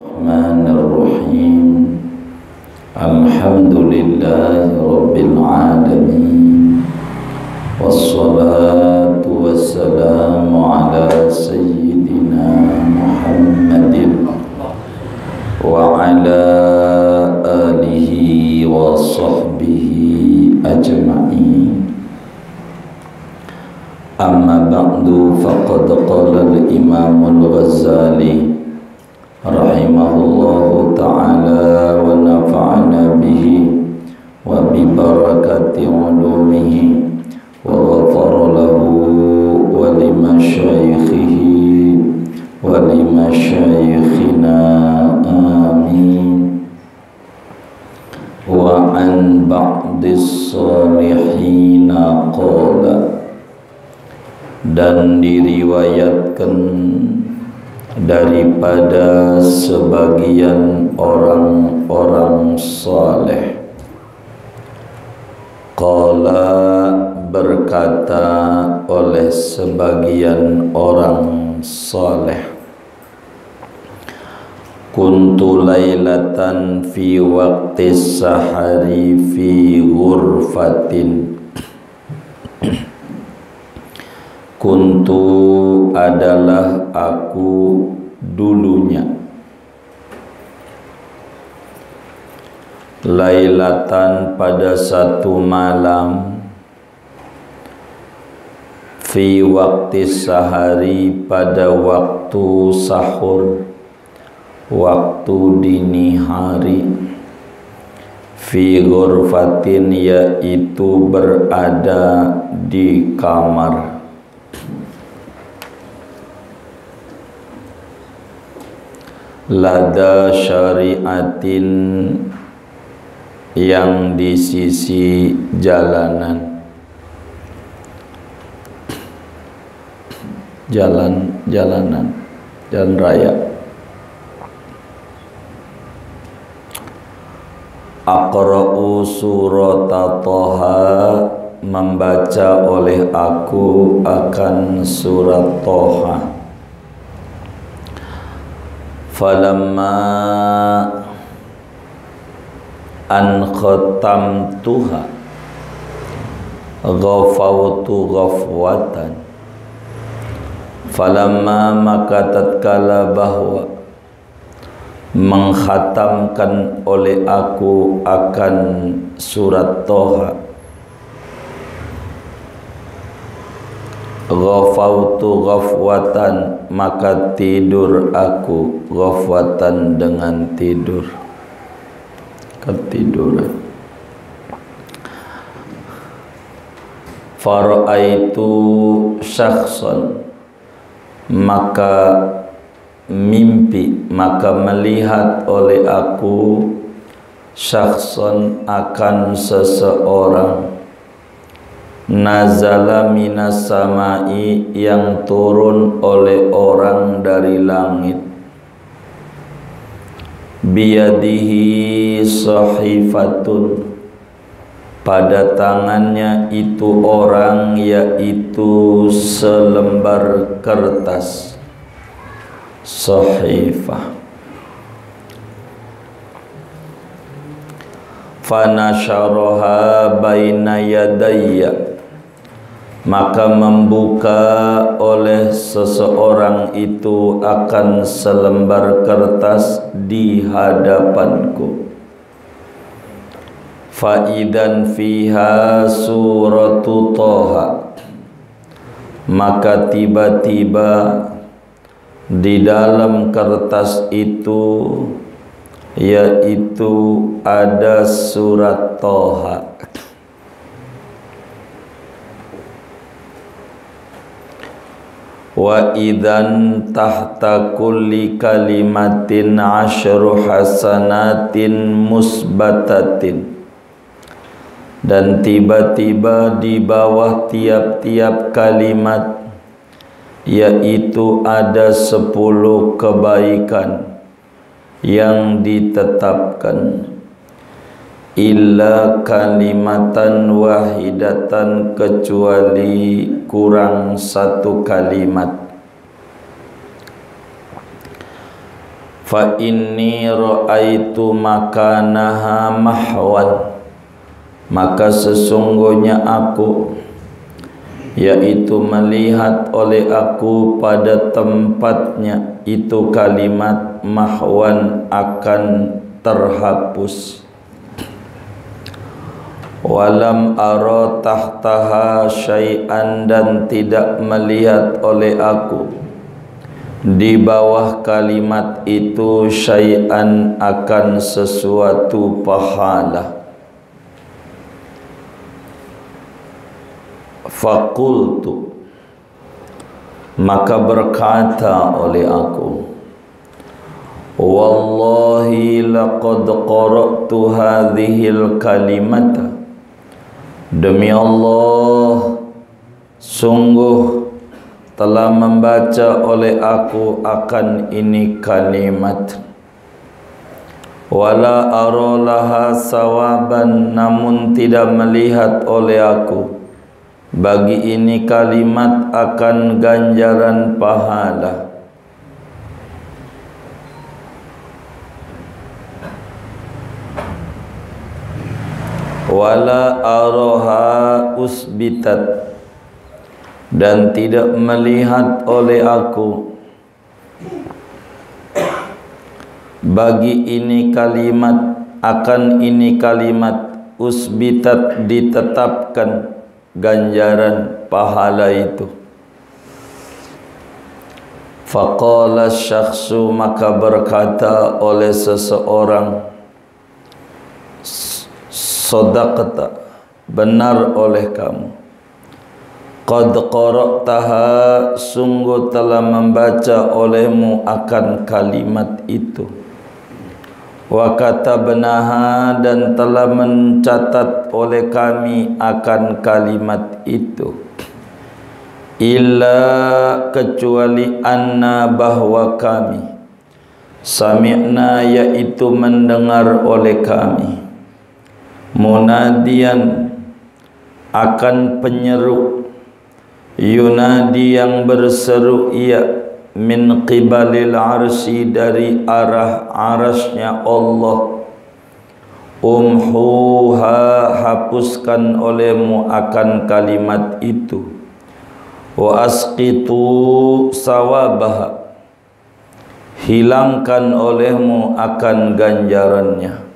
Bismillahirrahmanirrahim. Alhamdulillahi rabbil alamin. Wassalatu wassalamu ala sayyidina Muhammadin wa ala alihi wa sahbihi ajma'in. Amma ba'du, faqad qala al-Imam al-Ghazali rahimahullahu ta'ala wa nafa'ana bihi wa bi barakati ulumihi wa ghafara lahu wa li masyaikhihi wa li masyaikhina amin. Wa an ba'dis salihina qala, dan diriwayatkan daripada sebagian orang-orang saleh, qala, berkata oleh sebagian orang saleh, kuntu lailatan fi waqti sahari fi ghurfatin. Kuntu adalah aku dulunya, lailatan pada satu malam, fi waktu sahari pada waktu sahur, waktu dini hari, fi ghurfatin, yaitu berada di kamar. Lada syariatin, yang di sisi jalanan, jalan raya. Aqra'u surat Thaha, membaca oleh aku akan surat Thaha. Falamma an khatamtuha ghafawtu ghafwatan. Falamma, maka tatkala bahwa mengkhatamkan oleh aku akan surat Thaha, ghafawtu ghafwatan, maka tidur aku, ghafwatan dengan tidur, ketiduran. Fara'aitu syakhsan, maka mimpi, maka melihat oleh aku, syakhsan, akan seseorang, nazala minas samai, yang turun oleh orang dari langit, biyadihi sahifatun, pada tangannya itu orang, yaitu selembar kertas, sahifah. Fanasyaraha baina yadayya, maka membuka oleh seseorang itu akan selembar kertas di hadapanku. Faidan fiha suratu Thaha, maka tiba-tiba di dalam kertas itu, yaitu ada surat Thaha. Wa idzan tahta kulli kalimatin asyru hasanatin musbatatin, dan tiba-tiba di bawah tiap-tiap kalimat, yaitu ada 10 kebaikan yang ditetapkan. Illa kalimatan wahidatan, kecuali kurang 1 kalimat. fa inni ra'aitu makanaha mahwan, maka sesungguhnya aku, yaitu melihat oleh aku pada tempatnya itu kalimat mahwan akan terhapus. Walam ara tahtaha syai'an, dan tidak melihat oleh aku di bawah kalimat itu syai'an akan sesuatu pahala. Faqultu, maka berkata oleh aku, wallahi laqad qara'tu hadhil kalimata, demi Allah, sungguh telah membaca oleh aku akan ini kalimat. Wala aralaha sawaban, namun tidak melihat oleh aku bagi ini kalimat akan ganjaran pahala. Wala araha usbitat, dan tidak melihat oleh aku bagi ini kalimat akan ini kalimat usbitat ditetapkan ganjaran pahala itu. Faqala syakhsu, maka berkata oleh seseorang, sadaqta, benar oleh kamu. Qad qara'taha, sungguh telah membaca olehmu akan kalimat itu. Wa katabnaha, dan telah mencatat oleh kami akan kalimat itu. Illa, kecuali anna, bahwa kami, sami'na, yaitu mendengar oleh kami, munadian, akan penyeru, yunadi, yang berseru ia, min qibalil arsy, dari arah arasnya Allah, umhuha, hapuskan olehmu akan kalimat itu, wa asqitu sawabaha, hilangkan olehmu akan ganjarannya.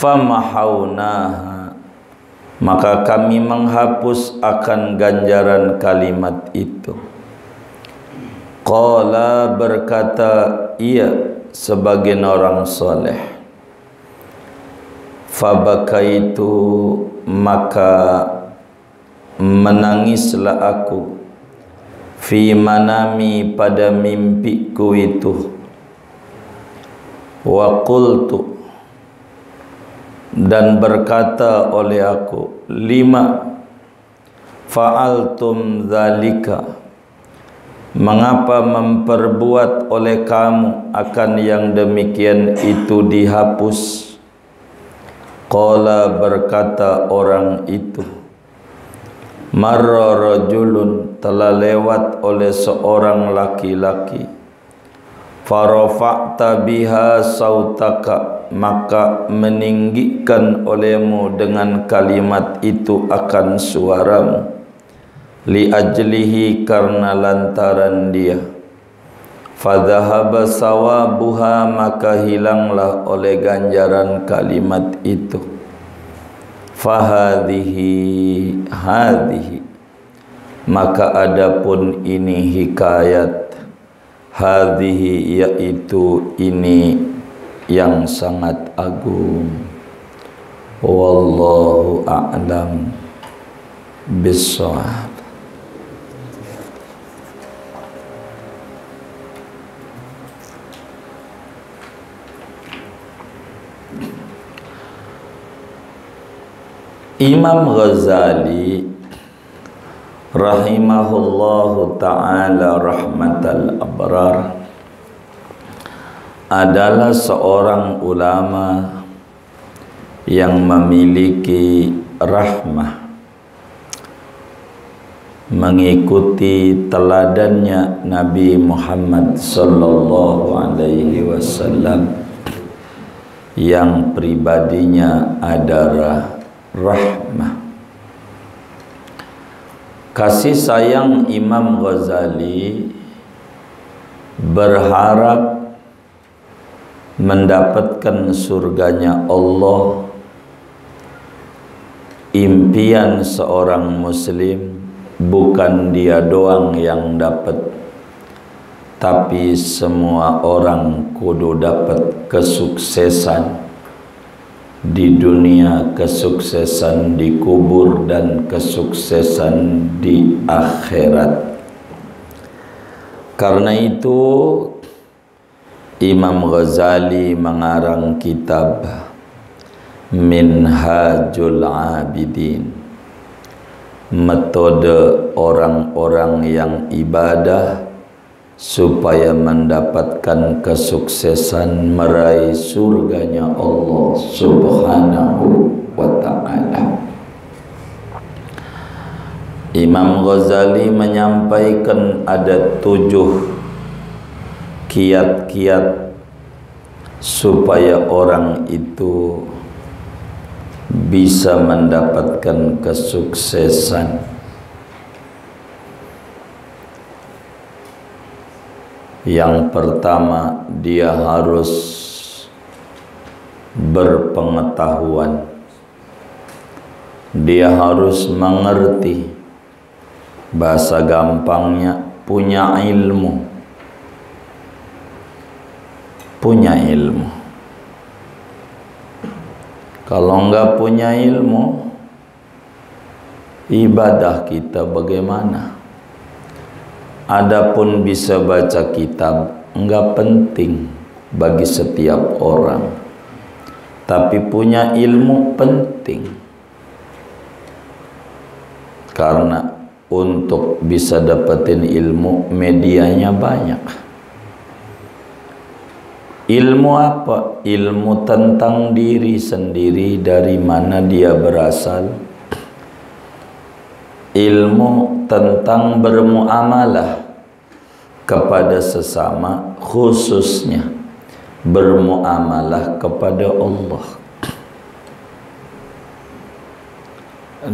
Famahaunaha, maka kami menghapus akan ganjaran kalimat itu. Qala, berkata ia sebagian orang soleh, fabakaitu, maka menangislah aku, fi manami, pada mimpiku itu. Wa qultu, dan berkata oleh aku, lima fa'altum dzalika, mengapa memperbuat oleh kamu akan yang demikian itu dihapus? Qala, berkata orang itu, marra rajulun, telah lewat oleh seorang laki-laki, farafa'ta biha sautaka, maka meninggikan olehmu dengan kalimat itu akan suaramu, li ajlihi, karena lantaran dia. Fadhahaba sawabuha, maka hilanglah oleh ganjaran kalimat itu. Fahadhihi, hadhihi, maka adapun ini hikayat, hadhihi, yaitu ini yang sangat agung. Wallahu a'lam bissawab. Imam Ghazali rahimahullahu ta'ala rahmatal abrar adalah seorang ulama yang memiliki rahmah mengikuti teladannya Nabi Muhammad sallallahu alaihi wasallam yang pribadinya adalah rahmah. Kasih sayang Imam Ghazali berharap mendapatkan surganya Allah. Impian seorang muslim, bukan dia doang yang dapat, tapi semua orang kudu dapat kesuksesan di dunia, kesuksesan di kubur, dan kesuksesan di akhirat. Karena itu Imam Ghazali mengarang kitab Minhajul Abidin, metode orang-orang yang ibadah supaya mendapatkan kesuksesan meraih surganya Allah Subhanahu wa ta'ala. Imam Ghazali menyampaikan ada 7 kiat-kiat supaya orang itu bisa mendapatkan kesuksesan. Yang pertama, dia harus berpengetahuan. Dia harus mengerti, bahasa gampangnya punya ilmu. Punya ilmu. Kalau enggak punya ilmu, ibadah kita bagaimana? Adapun bisa baca kitab, enggak penting bagi setiap orang. Tapi punya ilmu penting. Karena untuk bisa dapetin ilmu, medianya banyak. Ilmu apa? Ilmu tentang diri sendiri, dari mana dia berasal. Ilmu tentang bermuamalah kepada sesama, khususnya bermuamalah kepada Allah.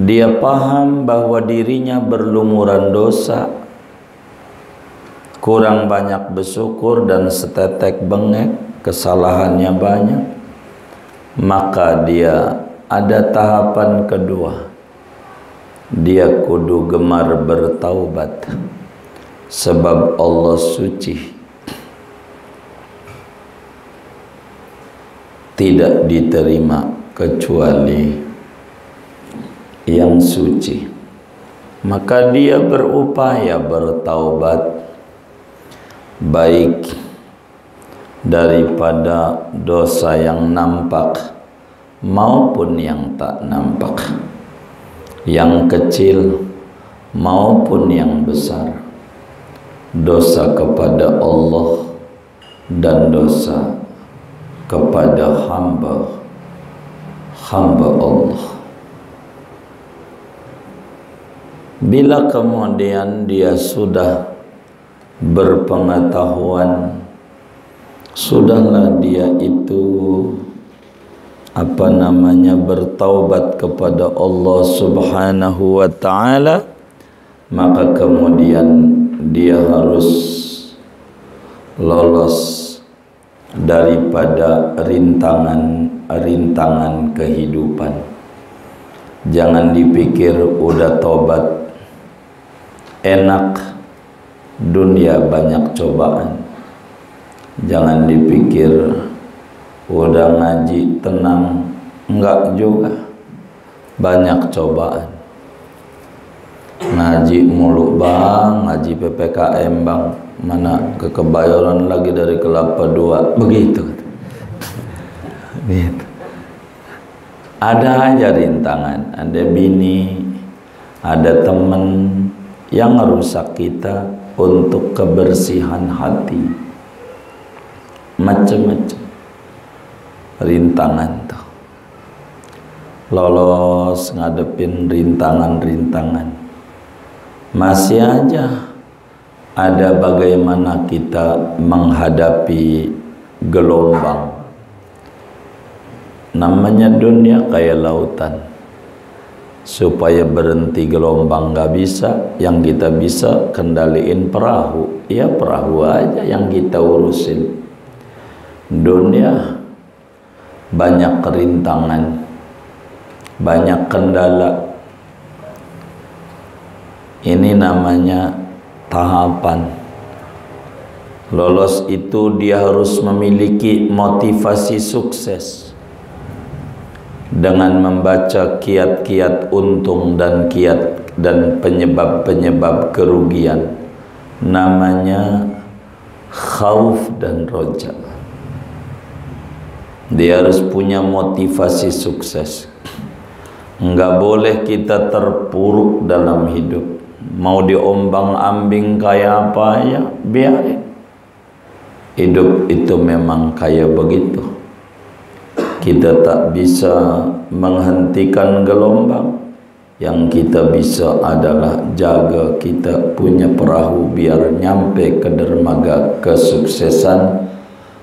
Dia paham bahwa dirinya berlumuran dosa, kurang banyak bersyukur dan setetek bengek, kesalahannya banyak. Maka dia ada tahapan kedua. Dia kudu gemar bertaubat, sebab Allah suci, tidak diterima kecuali yang suci. Maka dia berupaya bertaubat, baik daripada dosa yang nampak maupun yang tak nampak, yang kecil maupun yang besar, dosa kepada Allah dan dosa kepada hamba Allah. Bila kemudian dia sudah berpengetahuan, sudahlah dia itu bertaubat kepada Allah Subhanahu wa ta'ala, maka kemudian dia harus lolos daripada rintangan kehidupan. Jangan dipikir udah tobat enak, dunia banyak cobaan. Jangan dipikir udah ngaji tenang, enggak juga, banyak cobaan. Ngaji mulu bang, ngaji PPKM bang, mana ke Kebayoran lagi dari Kelapa II, begitu. Gitu. Ada aja rintangan, ada bini, ada teman yang merusak kita untuk kebersihan hati. Macam-macam rintangan tuh. Lolos ngadepin rintangan-rintangan. Masih aja ada bagaimana kita menghadapi gelombang. Namanya dunia kayak lautan. Supaya berhenti gelombang nggak bisa. Yang kita bisa kendaliin perahu. Ya perahu aja yang kita urusin. Dunia banyak kerintangan, banyak kendala. Ini namanya tahapan. Lolos itu dia harus memiliki motivasi sukses dengan membaca kiat-kiat untung dan kiat dan penyebab-penyebab kerugian. Namanya khauf dan roja. Dia harus punya motivasi sukses. Enggak boleh kita terpuruk dalam hidup. Mau diombang-ambing kayak apa ya, biarin. Hidup itu memang kayak begitu. Kita tak bisa menghentikan gelombang. Yang kita bisa adalah jaga kita punya perahu biar nyampe ke dermaga kesuksesan,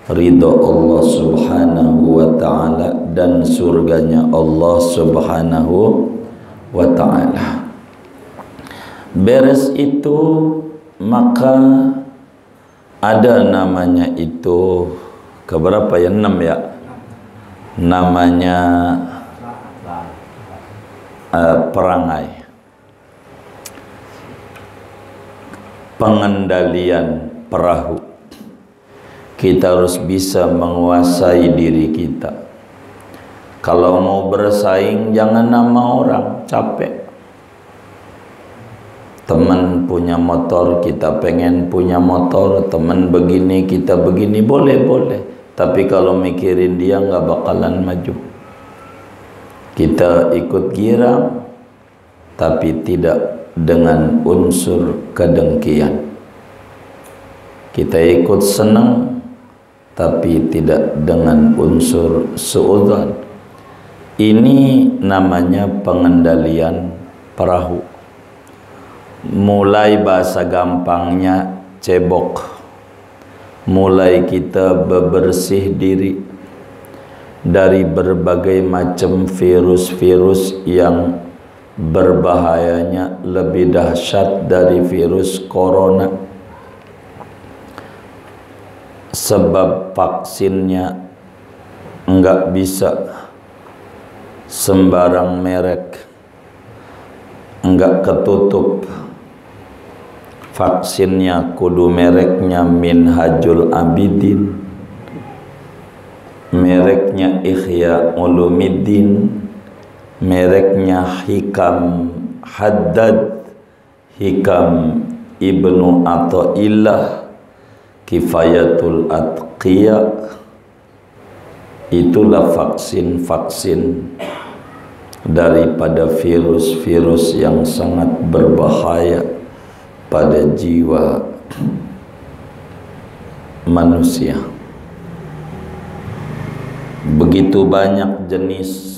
ridho Allah Subhanahu wa ta'ala dan surganya Allah Subhanahu wa ta'ala. Beres itu maka ada namanya itu keberapa ya? 6 ya. Namanya perangai. Pengendalian perahu. Kita harus bisa menguasai diri kita. Kalau mau bersaing jangan nama orang, capek. Teman punya motor, kita pengen punya motor. Teman begini, kita begini, boleh-boleh. Tapi kalau mikirin dia nggak bakalan maju. Kita ikut girang, tapi tidak dengan unsur kedengkian. Kita ikut senang, tapi tidak dengan unsur suudzon. Ini namanya pengendalian perahu. Mulai bahasa gampangnya cebok. Mulai kita bebersih diri dari berbagai macam virus-virus yang berbahayanya lebih dahsyat dari virus corona. Sebab vaksinnya enggak bisa sembarang merek, enggak ketutup. Vaksinnya kudu mereknya Minhajul Abidin, mereknya Ihya Ulumuddin, mereknya Hikam Haddad, Hikam Ibnu Athaillah, Kifayatul Atqiya. Itulah vaksin-vaksin daripada virus-virus yang sangat berbahaya pada jiwa manusia. Begitu banyak jenis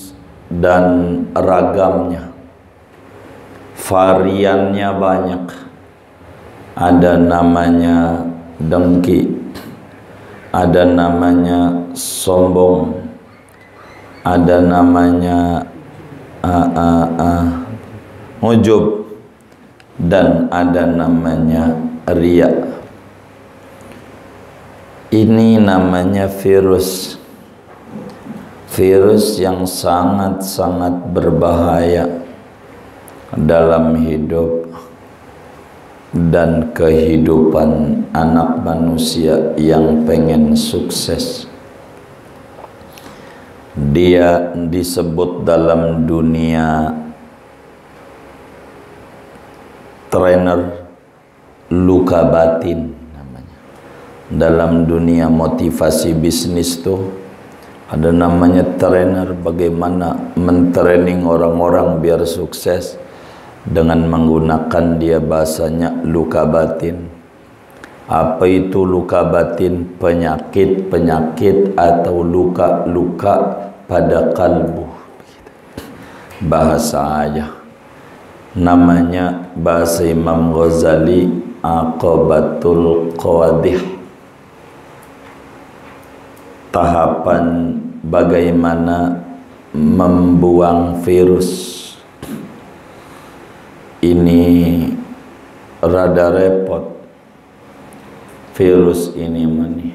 dan ragamnya, variannya banyak. Ada namanya dengki, ada namanya sombong, ada namanya ujub, dan ada namanya riya. Ini namanya virus. Virus yang sangat-sangat berbahaya dalam hidup dan kehidupan anak manusia yang pengen sukses. Dia disebut dalam dunia trainer luka batin namanya. Dalam dunia motivasi bisnis tuh ada namanya trainer, bagaimana mentraining orang-orang biar sukses dengan menggunakan dia bahasanya luka batin. Apa itu luka batin? Penyakit-penyakit atau luka-luka pada kalbu. Bahasa aja. namanya bahasa Imam Ghazali Aqabatul Qawadih, tahapan bagaimana membuang virus. Ini rada repot virus ini mani.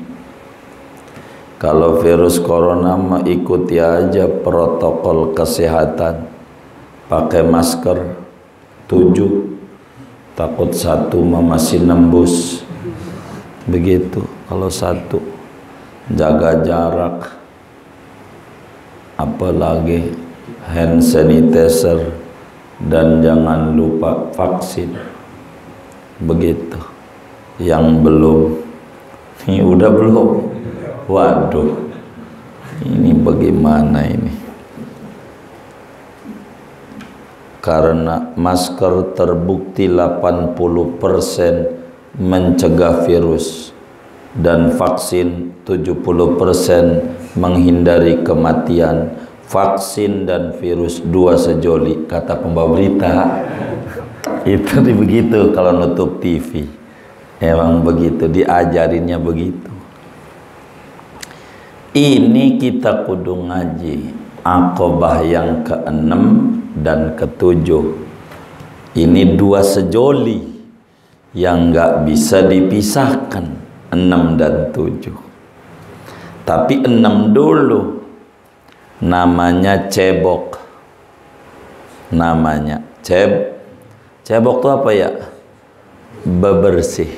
Kalau virus corona mah ikuti aja protokol kesehatan, pakai masker 7, takut satu mah masih nembus. Begitu kalau satu, jaga jarak, apalagi hand sanitizer, dan jangan lupa vaksin. Begitu. Yang belum, ini udah belum? Waduh, ini bagaimana ini? Karena masker terbukti 80% mencegah virus dan vaksin 70% menghindari kematian. Vaksin dan virus dua sejoli, kata pembawa berita. Itu begitu kalau nutup TV. Emang begitu, diajarinnya begitu. Ini kita kudu ngaji Aqabah yang ke-6 dan ke-7. Ini dua sejoli yang nggak bisa dipisahkan, 6 dan 7. Tapi 6 dulu, namanya cebok. Namanya cebok itu apa ya? Bebersih,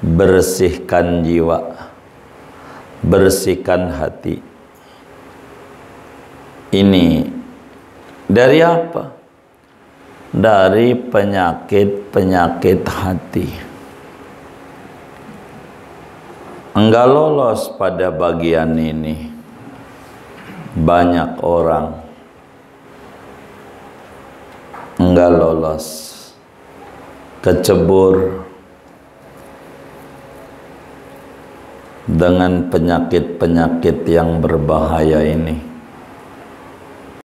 bersihkan jiwa, bersihkan hati. Ini dari apa? Dari penyakit-penyakit hati. Enggak lolos pada bagian ini. Banyak orang enggak lolos, kecebur dengan penyakit-penyakit yang berbahaya ini.